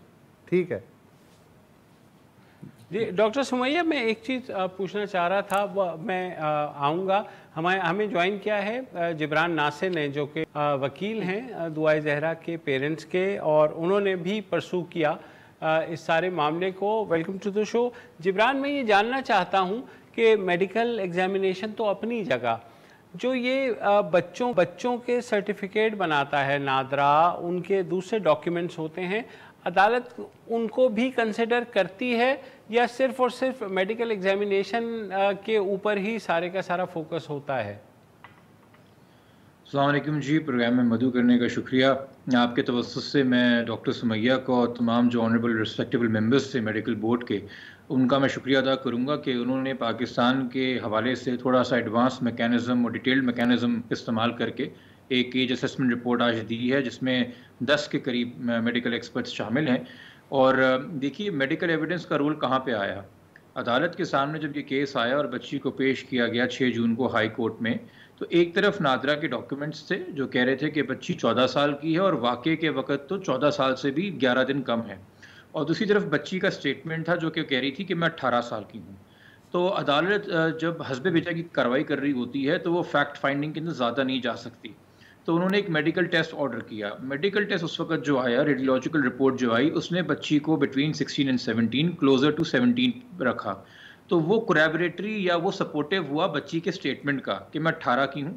ठीक है जी। डॉक्टर सुमैया, मैं एक चीज़ पूछना चाह रहा था, मैं आऊँगा। हमें ज्वाइन किया है जिब्रान नासिर ने, जो कि वकील हैं दुआए ज़हरा के पेरेंट्स के, और उन्होंने भी परसू किया इस सारे मामले को। Welcome to the show Jibran. मैं ये जानना चाहता हूँ कि मेडिकल एग्जामिनेशन तो अपनी जगह, जो ये बच्चों के सर्टिफिकेट बनाता है नादरा, उनके दूसरे डॉक्यूमेंट्स होते हैं, अदालत उनको भी कंसिडर करती है या सिर्फ और सिर्फ मेडिकल एग्जामिनेशन के ऊपर ही सारे का सारा फोकस होता है? अस्सलाम वालेकुम जी, प्रोग्राम में मदऊ करने का शुक्रिया। आपके तवस्सुस से मैं डॉक्टर सुमैया को और तमाम जो ऑनरेबल रिस्पेक्टेबल मेंबर्स थे मेडिकल बोर्ड के, उनका मैं शुक्रिया अदा करूंगा कि उन्होंने पाकिस्तान के हवाले से थोड़ा सा एडवांस मैकेनिज़्म और डिटेल्ड मैकेनिज़्म इस्तेमाल करके एक एज असेसमेंट रिपोर्ट आज दी है, जिसमें 10 के करीब मेडिकल एक्सपर्ट्स शामिल हैं। और देखिए मेडिकल एविडेंस का रोल कहाँ पे आया। अदालत के सामने जब ये केस आया और बच्ची को पेश किया गया 6 जून को हाई कोर्ट में, तो एक तरफ नादरा के डॉक्यूमेंट्स थे जो कह रहे थे कि बच्ची 14 साल की है और वाक़े के वक़्त तो 14 साल से भी 11 दिन कम है, और दूसरी तरफ बच्ची का स्टेटमेंट था जो कि कह रही थी कि मैं 18 साल की हूँ। तो अदालत जब हस्बे बेजा की कार्रवाई कर रही होती है तो वो फैक्ट फाइंडिंग के अंदर ज़्यादा नहीं जा सकती, तो उन्होंने एक मेडिकल टेस्ट ऑर्डर किया। मेडिकल टेस्ट उस वक्त जो आया, रेडियोलॉजिकल रिपोर्ट जो आई, उसने बच्ची को बिटवीन 16 एंड 17, क्लोजर टू 17 रखा। तो वो कोलैबोरेटरी या वो सपोर्टिव हुआ बच्ची के स्टेटमेंट का कि मैं 18 की हूँ,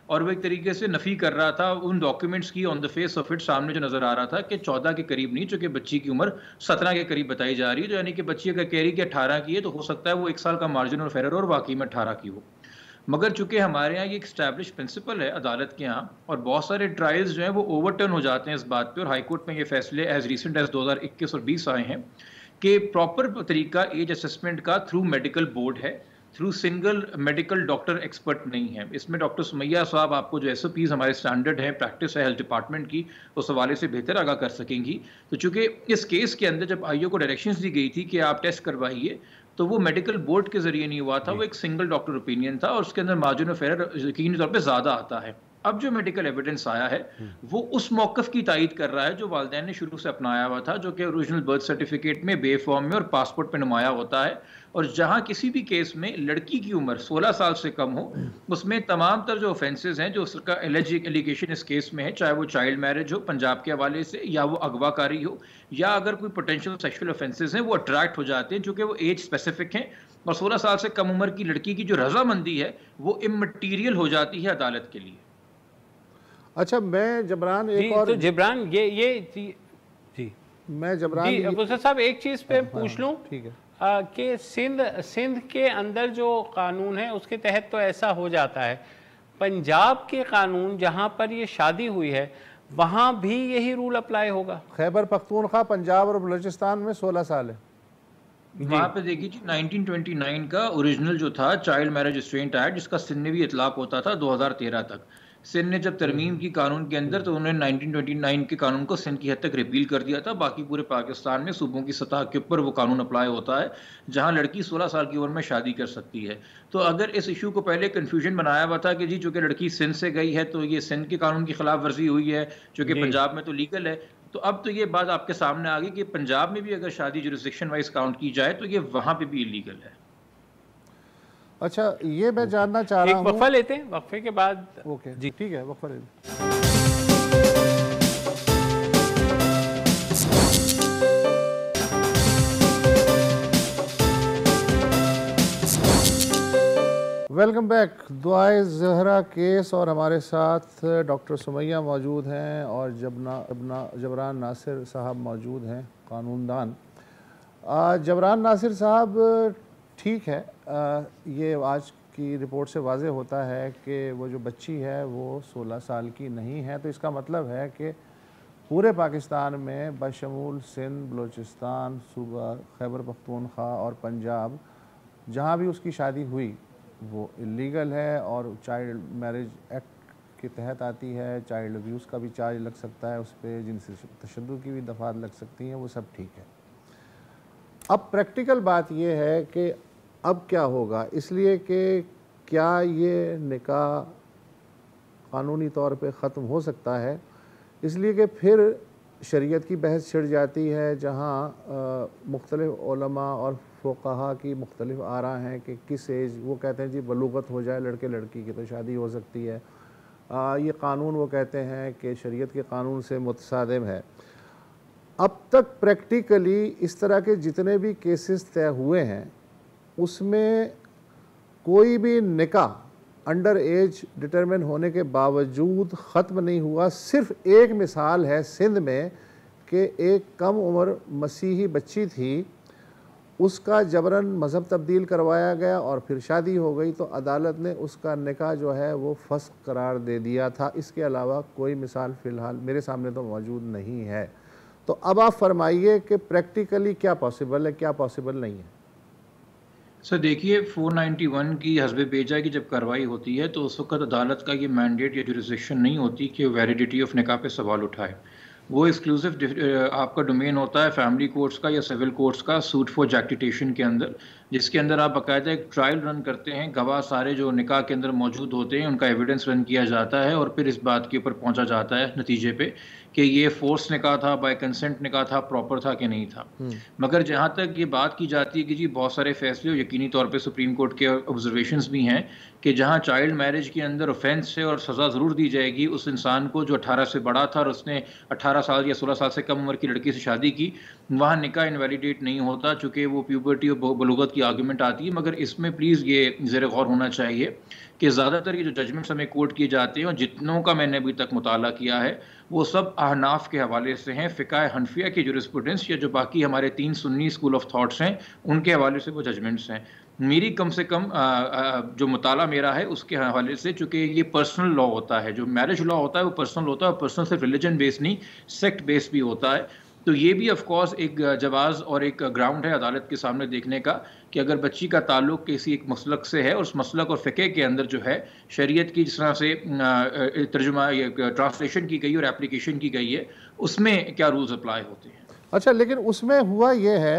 और वो एक तरीके से नफ़ी कर रहा था उन डॉक्यूमेंट्स की। On the face of it सामने जो नज़र आ रहा था कि 14 के करीब नहीं, चूँकि बच्ची की उम्र 17 के करीब बताई जा रही है, तो यानी कि बच्ची अगर कह रही कि 18 की है तो हो सकता है वो 1 साल का मार्जिन ऑफ एरर और वाकई में 18 की हो। मगर चूंकि हमारे यहाँ ये एक स्टैब्लिश प्रिंसिपल है अदालत के यहाँ, और बहुत सारे ट्रायल्स जो हैं वो ओवरटर्न हो जाते हैं इस बात पे, और हाई कोर्ट में ये फैसले एज रिसेंट एज 2021 और 20 आए हैं कि प्रॉपर तरीका एज असेसमेंट का थ्रू मेडिकल बोर्ड है, through single medical doctor expert नहीं है। इसमें डॉक्टर सुमैया साहब आपको जो SOPs हमारे स्टैंडर्ड हैं, प्रैक्टिस है हेल्थ डिपार्टमेंट की, उस हवाले से बेहतर आगाह कर सकेंगी। तो चूंकि इस केस के अंदर जब आईओ को डायरेक्शंस दी गई थी कि आप टेस्ट करवाइए, तो वो मेडिकल बोर्ड के जरिए नहीं हुआ था, वो एक सिंगल डॉक्टर ओपिनियन था और उसके अंदर मार्जिन ऑफ एरर यकीनी तौर पर ज़्यादा आता है। अब जो मेडिकल एविडेंस आया है वो उस मौक़िफ़ की तायद कर रहा है जो वालिदैन ने शुरू से अपनाया हुआ था, जो कि ओरिजिनल बर्थ सर्टिफिकेट में, बे फॉर्म में और पासपोर्ट पे नुमाया होता है। और जहां किसी भी केस में लड़की की उम्र 16 साल से कम हो, उसमें तमाम तर जो ऑफेंसेस हैं, जो उसका एलिगेशन इस केस में है, चाहे वो चाइल्ड मैरिज हो पंजाब के हवाले से, या वो अगवाकारी हो, या अगर कोई पोटेंशियल सेक्सुअल ऑफेंसेस हैं, वो अट्रैक्ट हो जाते हैं, चूंकि वो एज स्पेसिफिक हैं। और 16 साल से कम उम्र की लड़की की जो रजामंदी है वो इममटीरियल हो जाती है अदालत के लिए। अच्छा, मैं जबरान एक और तो जबरान ये जी मैं जबरान जी अबूसर साहब एक चीज़ पे पूछ लूँ, ठीक है, कि सिंध के अंदर जो कानून है उसके तहत तो ऐसा हो जाता है, पंजाब के कानून जहाँ पर ये शादी हुई है वहाँ भी यही रूल अप्लाई होगा? खैबर पख्तूनख्वा, पंजाब और बलूचिस्तान में 16 साल है। वहाँ पे देखिए जी, 1929 का ओरिजिनल जो था चाइल्ड मैरिज रिस्ट्रेंट एक्ट, जिसका सिंध में भी इतलाक होता था 2013 तक। सिंध ने जब तरमीम की कानून के अंदर, तो उन्होंने 1929 के कानून को सिंध की हद तक रिपील कर दिया था। बाकी पूरे पाकिस्तान में सूबों की सतह के ऊपर वो कानून अप्लाई होता है, जहाँ लड़की 16 साल की उम्र में शादी कर सकती है। तो अगर इस इशू को पहले कन्फ्यूजन बनाया हुआ था कि जी चूँकि लड़की सिंध से गई है तो ये सिंध के कानून की खिलाफ वर्जी हुई है, चूँकि पंजाब में तो लीगल है, तो अब तो ये बात आपके सामने आ गई कि पंजाब में भी अगर शादी जुरिस्डिक्शन वाइज काउंट की जाए तो ये वहाँ पे भी इलीगल है। अच्छा, ये मैं जानना चाह रहा हूँ, एक वक्फा लेते हैं, वक्फे के बाद ओके जी, ठीक है, वक्फा लेते हैं। Welcome back. दुआए ज़हरा केस और हमारे साथ डॉक्टर सुमैया मौजूद हैं और जबरान नासिर साहब मौजूद हैं, कानूनदान। जबरान नासिर साहब, ठीक है, ये आज की रिपोर्ट से वाज़े होता है कि वो जो बच्ची है वो 16 साल की नहीं है, तो इसका मतलब है कि पूरे पाकिस्तान में बशमूल सिंध, बलूचिस्तान, सूबा खैबर पख्तूनख्वा और पंजाब जहाँ भी उसकी शादी हुई वो इलीगल है और चाइल्ड मैरिज एक्ट के तहत आती है। चाइल्ड अब्यूज़ का भी चार्ज लग सकता है उस पर, जिनसी तशद्दुद की भी दफ़ात लग सकती हैं, वो सब ठीक है। अब प्रैक्टिकल बात यह है कि अब क्या होगा, इसलिए कि क्या ये निकाह कानूनी तौर पे ख़त्म हो सकता है, इसलिए कि फिर शरीयत की बहस छिड़ जाती है, जहाँ मुख्तलिफ़ उलमा और फ़ुक़हा की मुख्तलिफ़ आरा हैं कि किस एज, वो कहते हैं जी बलूगत हो जाए लड़के लड़की की तो शादी हो सकती है। ये कानून वो कहते हैं कि शरीयत के कानून से मुतसादिम है। अब तक प्रैक्टिकली इस तरह के जितने भी केसेस तय हुए हैं उसमें कोई भी निकाह अंडर एज डिटरमिन होने के बावजूद ख़त्म नहीं हुआ। सिर्फ एक मिसाल है सिंध में कि एक कम उम्र मसीही बच्ची थी, उसका जबरन मज़हब तब्दील करवाया गया और फिर शादी हो गई, तो अदालत ने उसका निकाह जो है वो फ़स्ख़ करार दे दिया था। इसके अलावा कोई मिसाल फ़िलहाल मेरे सामने तो मौजूद नहीं है। तो अब आप फरमाइए कि प्रैक्टिकली क्या पॉसिबल है, क्या पॉसिबल नहीं है। सर देखिए, 491 की हस्बे बेजा की जब कार्रवाई होती है तो उस वक्त अदालत का ये मैंडेट या जुरिस्डिक्शन नहीं होती कि वैलिडिटी ऑफ निकाह पे सवाल उठाए। वो एक्सक्लूसिव आपका डोमेन होता है फैमिली कोर्ट्स का या सिविल कोर्ट्स का, सूट फॉर जैक्टिटेशन के अंदर, जिसके अंदर आप बाकायदा एक ट्रायल रन करते हैं। गवाह सारे जो निकाह के अंदर मौजूद होते हैं उनका एविडेंस रन किया जाता है और फिर इस बात के ऊपर पहुंचा जाता है नतीजे पे कि ये फोर्स निकाह था, बाय कंसेंट निकाह था, प्रॉपर था कि नहीं था। मगर जहाँ तक ये बात की जाती है कि जी बहुत सारे फैसले यकीनी तौर पे सुप्रीम कोर्ट के ऑब्जर्वेशंस भी हैं कि जहाँ चाइल्ड मैरिज के अंदर ऑफेंस है और सज़ा ज़रूर दी जाएगी उस इंसान को जो 18 से बड़ा था और उसने 18 साल या 16 साल से कम उम्र की लड़की से शादी की, वहाँ निकाह इनवैलिडेट नहीं होता, चूँकि वो प्यूबर्टी और बलूगत की आर्गूमेंट आती है। मगर इसमें प्लीज़ ये ज़ेर गौर होना चाहिए कि ज़्यादातर ये जो जजमेंट्स हमें कोर्ट किए जाते हैं और जितनों का मैंने अभी तक मुताला किया है वो सब अहनाफ के हवाले से हैं, फ़िक़्ह हनफिया की जुरिस्प्रूडेंस या जो बाकी हमारे 3 सुन्नी स्कूल ऑफ थॉट्स हैं उनके हवाले से वो जजमेंट्स हैं। मेरी कम से कम जो मुताला मेरा है उसके हवाले से, चूँकि ये पर्सनल लॉ होता है, जो मैरिज लॉ होता है वो पर्सनल होता है, पर्सनल सिर्फ रिलीजन बेस्ड नहीं सेक्ट बेस्ड भी होता है। तो ये भी ऑफ कोर्स एक जवाज़ और एक ग्राउंड है अदालत के सामने देखने का कि अगर बच्ची का ताल्लुक किसी एक मसलक से है और उस मसलक और फ़िक़े के अंदर जो है शरीयत की जिस तरह से तर्जुमा ट्रांसलेशन की गई और एप्लीकेशन की गई है उसमें क्या रूल्स अप्लाई होते हैं। अच्छा, लेकिन उसमें हुआ ये है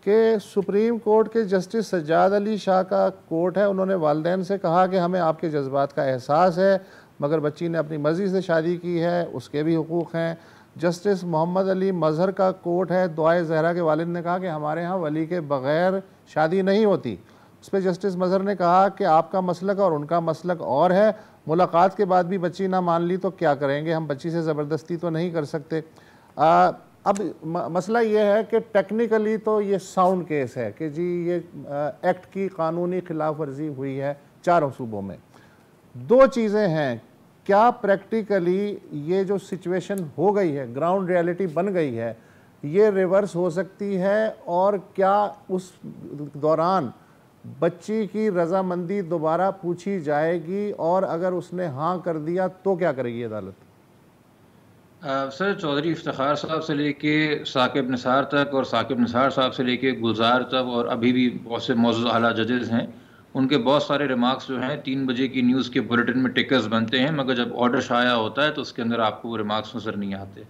कि सुप्रीम कोर्ट के जस्टिस सज्जाद अली शाह का कोर्ट है, उन्होंने वालिदैन से कहा कि हमें आपके जज्बात का एहसास है, मगर बच्ची ने अपनी मर्ज़ी से शादी की है, उसके भी हुकूक़ हैं। जस्टिस मोहम्मद अली मज़हर का कोर्ट है, दुआए ज़हरा के वालिद ने कहा कि हमारे यहाँ वली के बग़ैर शादी नहीं होती। उस पर जस्टिस मज़हर ने कहा कि आपका मसलक और उनका मसलक और है, मुलाकात के बाद भी बच्ची ना मान ली तो क्या करेंगे, हम बच्ची से ज़बरदस्ती तो नहीं कर सकते। अब मसला ये है कि टेक्निकली तो ये साउंड केस है कि जी ये एक्ट की कानूनी खिलाफ वर्जी हुई है चारों सूबों में। दो चीज़ें हैं, क्या प्रैक्टिकली ये जो सिचुएशन हो गई है, ग्राउंड रियलिटी बन गई है, ये रिवर्स हो सकती है, और क्या उस दौरान बच्ची की रजामंदी दोबारा पूछी जाएगी, और अगर उसने हाँ कर दिया तो क्या करेगी अदालत? सर, चौधरी इफ्तिखार साहब से लेके साकिब निसार तक और साकिब निसार साहब से लेके गुलजार तक और अभी भी बहुत से मौजूद आला जजेस हैं, उनके बहुत सारे रिमार्क्स जो हैं 3 बजे की न्यूज़ के बुलेटिन में टिकर्स बनते हैं, मगर जब ऑर्डर शाया होता है तो उसके अंदर आपको वो रिमार्क्स नज़र नहीं आते।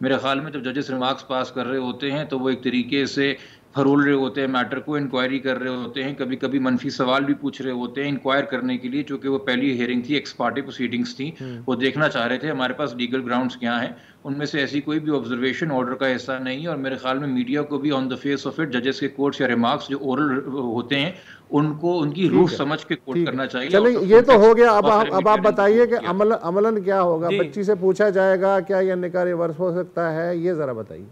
मेरे ख्याल में जब जजेस रिमार्क्स पास कर रहे होते हैं तो वो एक तरीके से फरोल रहे होते हैं मैटर को, इंक्वायरी कर रहे होते हैं, कभी कभी मनफी सवाल भी पूछ रहे होते हैं इंक्वायर करने के लिए, चूँकि वो पहली हियरिंग थी, एक्स पार्टी प्रोसीडिंग्स थी, वो देखना चाह रहे थे हमारे पास लीगल ग्राउंड्स क्या हैं। उनमें से ऐसी कोई भी ऑब्जर्वेशन ऑर्डर का हिस्सा नहीं है, और मेरे ख्याल में मीडिया को भी on the face of it जजेस के कोर्ट्स या रिमार्क्स जो ओरल होते हैं उनको उनकी रूह समझ के कोट करना चाहिए। चलिए, ये तो हो गया। अब आप बताइए कि अमलन क्या होगा? बच्ची से पूछा जाएगा क्या यह निकाह रिवर्स हो सकता है, ये जरा बताइए।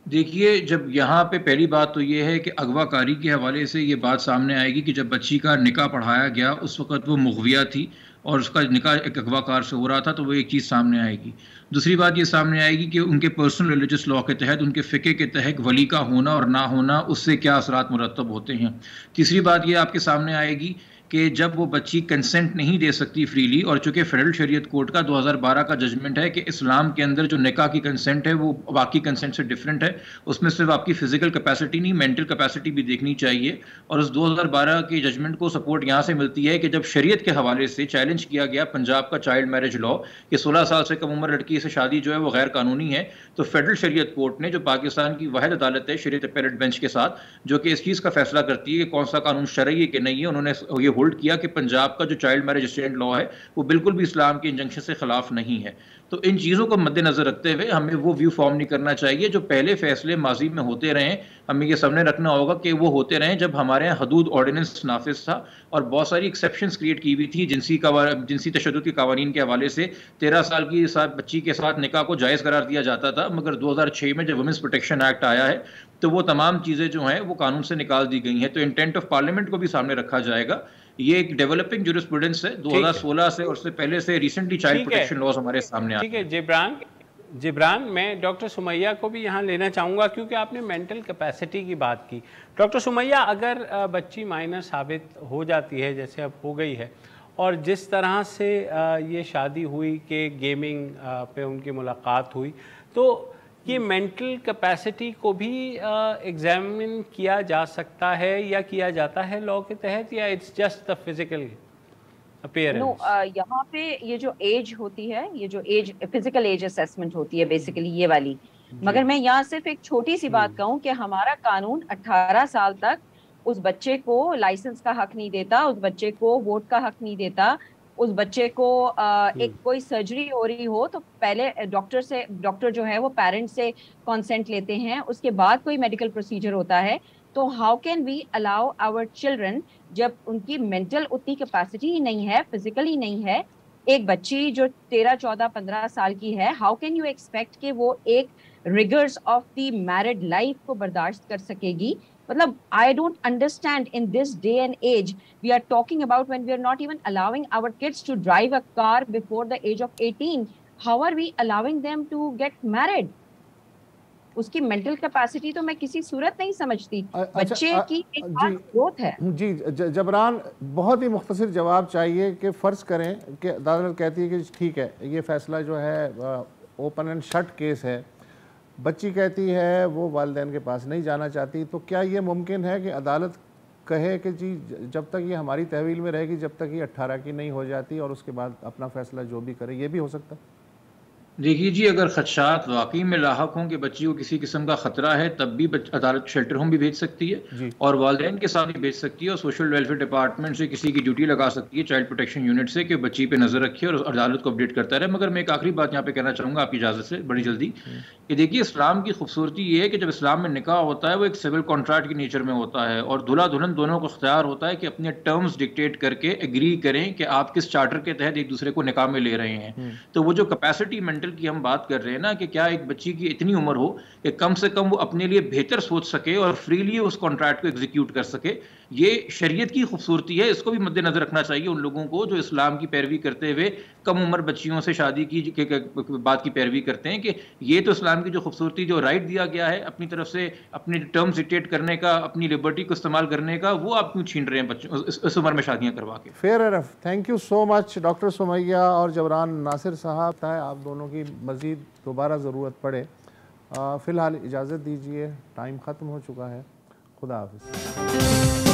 देखिए, जब यहाँ पे पहली बात तो ये है कि अगवाकारी के हवाले से ये बात सामने आएगी कि जब बच्ची का निकाह पढ़ाया गया उस वक़्त वो मुग़विया थी और उसका निकाह एक अगवाकार से हो रहा था, तो वो एक चीज़ सामने आएगी। दूसरी बात ये सामने आएगी कि उनके पर्सनल रिलीजियस लॉ के तहत, उनके फ़िक़े के तहत वली का होना और ना होना, उससे क्या असरात मुरत्तब होते हैं। तीसरी बात ये आपके सामने आएगी कि जब वो बच्ची कंसेंट नहीं दे सकती फ्रीली, और चूँकि फेडरल शरीयत कोर्ट का 2012 का जजमेंट है कि इस्लाम के अंदर जो निकाह की कंसेंट है वो बाकी कंसेंट से डिफरेंट है, उसमें सिर्फ आपकी फ़िज़िकल कैपेसिटी नहीं मेंटल कैपेसिटी भी देखनी चाहिए। और उस 2012 के जजमेंट को सपोर्ट यहाँ से मिलती है कि जब शरीयत के हवाले से चैलेंज किया गया पंजाब का चाइल्ड मैरिज लॉ कि 16 साल से कम उम्र लड़की से शादी जो है वो गैर कानूनी है, तो फेडरल शरीयत कोर्ट ने, जो पाकिस्तान की वाहिद अदालत है शरीयत अपीलेट बेंच के साथ, जो कि इस चीज़ का फैसला करती है कि कौन सा कानून शरई है कि नहीं है, उन्होंने ये होल्ड किया कि पंजाब का जो चाइल्ड मैरिज स्टैंड लॉ है वो बिल्कुल भी इस्लाम के इंजंक्शन से खिलाफ नहीं है। तो इन चीज़ों को मद्देनजर रखते हुए हमें वो व्यू फॉर्म नहीं करना चाहिए जो पहले फैसले माजी में होते रहे। हमें ये सामने रखना होगा कि वो होते रहे जब हमारे यहाँ हदूद ऑर्डिनेंस नाफिज था और बहुत सारी एक्सेप्शंस क्रिएट की हुई थी जिनसी तशद्दुद के कावानीन के हवाले से 13 साल की बच्ची के साथ निकाह को जायज़ करार दिया जाता था, मगर 2006 में जब वुमेन्स प्रोटेक्शन एक्ट आया है तो वो तमाम चीज़ें जो हैं वो कानून से निकाल दी गई हैं। तो इंटेंट ऑफ पार्लियामेंट को भी सामने रखा जाएगा। ये एक डेवलपिंग ज्यूरिस्प्रूडेंस है 2016 से, और उससे पहले से रिसेंटली चाइल्ड प्रोटेक्शन लॉज हमारे सामने आए। ठीक है जिब्रान, मैं डॉक्टर सुमैया को भी यहाँ लेना चाहूँगा क्योंकि आपने मेंटल कैपेसिटी की बात की। डॉक्टर सुमैया, अगर बच्ची माइनर साबित हो जाती है जैसे अब हो गई है, और जिस तरह से ये शादी हुई कि गेमिंग पे उनकी मुलाकात हुई, तो ये मेंटल कैपेसिटी को भी एग्जामिन किया जा सकता है या किया जाता है लॉ के तहत, या it's just the physical appearance? यहाँ पे ये जो एज होती है, ये जो एज फिजिकल एज असेसमेंट होती है बेसिकली ये वाली, मगर मैं यहाँ सिर्फ एक छोटी सी बात कहूँ कि हमारा कानून 18 साल तक उस बच्चे को लाइसेंस का हक नहीं देता, उस बच्चे को वोट का हक नहीं देता, उस बच्चे को एक कोई सर्जरी हो रही हो तो पहले डॉक्टर जो है वो पेरेंट से कंसेंट लेते हैं, उसके बाद कोई मेडिकल प्रोसीजर होता है। तो how can we allow our children, जब उनकी मेंटल उतनी कैपेसिटी ही नहीं है, फिजिकली नहीं है, एक बच्ची जो 13, 14, 15 साल की है, हाउ कैन यू एक्सपेक्ट कि वो एक riggers of the married life को बर्दाश्त कर सकेगी? मतलब I don't understand in this day and age we are talking about when we are not even allowing our kids to drive a car before the age of 18. How are we allowing them to get married? उसकी mental capacity तो मैं किसी सूरत नहीं समझती। बच्चे की एक growth है। जी जबरान, बहुत ही मुख्तसर जवाब चाहिए कि फ़र्ज़ करें कि अदालत कहती है कि ठीक है ये फ़ैसला जो है ओपन एंड शट केस है, बच्ची कहती है वो वालिदैन के पास नहीं जाना चाहती, तो क्या ये मुमकिन है कि अदालत कहे कि जी जब तक ये हमारी तहवील में रहेगी, जब तक ये 18 की नहीं हो जाती, और उसके बाद अपना फैसला जो भी करे, ये भी हो सकता है? देखिए जी, अगर खदशात वाकई में लाहक हों कि बच्ची को किसी किस्म का ख़तरा है, तब भी अदालत शेल्टर होम भी भेज सकती है और वालिदैन के साथ भी भेज सकती है, और सोशल वेलफेयर डिपार्टमेंट से किसी की ड्यूटी लगा सकती है, चाइल्ड प्रोटेक्शन यूनिट से, कि बच्ची पे नज़र रखे और अदालत को अपडेट करता रहे। मगर मैं एक आखिरी बात यहाँ पे कहना चाहूँगा आपकी इजाज़त से, बड़ी जल्दी, कि देखिए इस्लाम की खूबसूरती ये है कि जब इस्लाम में निकाह होता है वो एक सिविल कॉन्ट्रैक्ट की नेचर में होता है, और दूल्हा दुल्हन दोनों को इख्तियार होता है कि अपने टर्म्स डिक्टेट करके एग्री करें कि आप किस चार्टर के तहत एक दूसरे को निकाह में ले रहे हैं। तो वो जो कैपेसिटी मेंटल की हम बात कर रहे हैं ना, कि क्या एक बच्ची की इतनी उम्र हो कि कम से कम वो अपने लिए बेहतर सोच सके और फ्रीली उस कॉन्ट्रैक्ट को एग्जीक्यूट कर सके, ये शरीयत की खूबसूरती है। इसको भी मद्देनजर रखना चाहिए उन लोगों को जो इस्लाम की पैरवी करते हुए कम उम्र बच्चियों से शादी की बात की पैरवी करते हैं, कि ये तो इस्लाम की जो खूबसूरती, जो राइट दिया गया है अपनी तरफ से अपने टर्म्स डिक्टेट करने का, अपनी लिबर्टी को इस्तेमाल करने का, वो आप क्यों छीन रहे हैं बच्चों इस उम्र में शादियां करवा के? Fair enough. Thank you so much doctor Sumaiya और जबरान नासिर साहब। है आप दोनों की मज़ीद दोबारा ज़रूरत पड़े। फ़िलहाल इजाज़त दीजिए, टाइम ख़त्म हो चुका है। खुदा हाफ़िज़।